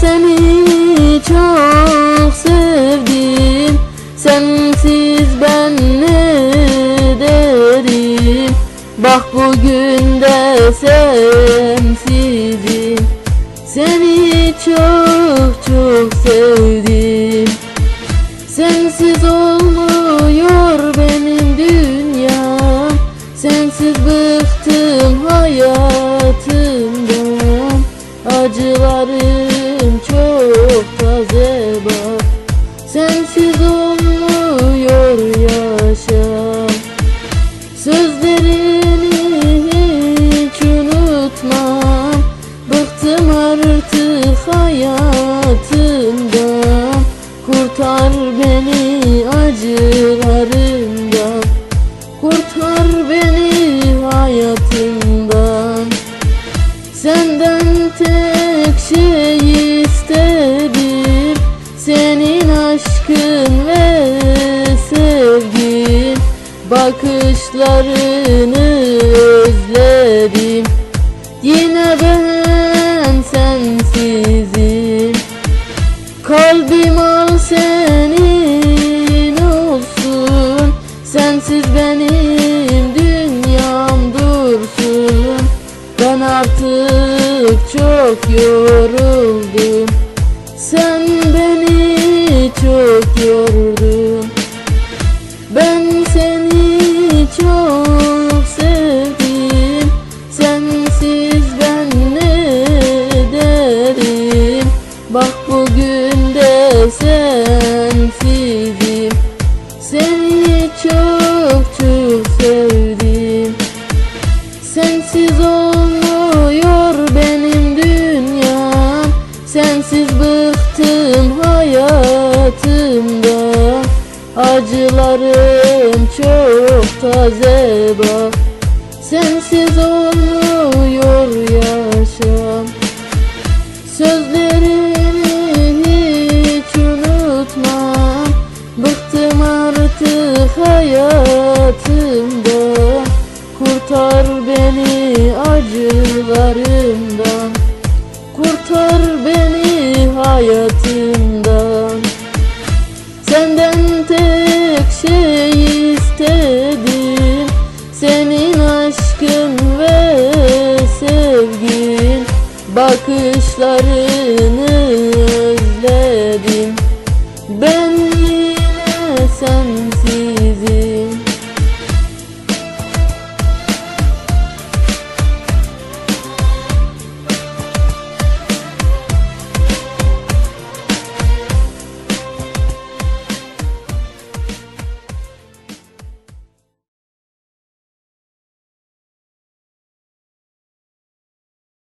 seni çok sevdim, sensiz ben ne derim? Bak bugün de sensizim, seni çok çok sevdim. Sensiz olmuyor benim dünyam, sensiz bıktım hayatımdan. Acılarım çok taze bak, sensiz olmuyor yaşam. Sözlerini hiç unutmam, bıktım artık hayatımdan. Kurtar beni acılarımdan, kurtar beni hayatımdan. Senden tek şey istedim, senin aşkın ve sevgin. Bakışlarını özledim, yine ben sensizim. Kalbim al senin olsun, sensiz benim dünyam dursun. Ben artık çok yoruldum, sen beni çok yordun. Ben seni çok sevdim, sensiz ben ne derim? Bak bugün de sensizim, seni çok çok sevdim. Sensiz olmuyor benim dünyam, sensiz bıktım hayatımdan. Acılarım çok taze bak, sensiz olmuyor yaşam. Sözlerini hiç unutmam, bıktım artık hayatımdan. Kurtar beni acılarımdan, kurtar beni hayatımdan. Senden tek şey istedim, senin aşkın ve sevgin. Bakışlarını özledim, ben yine sensin.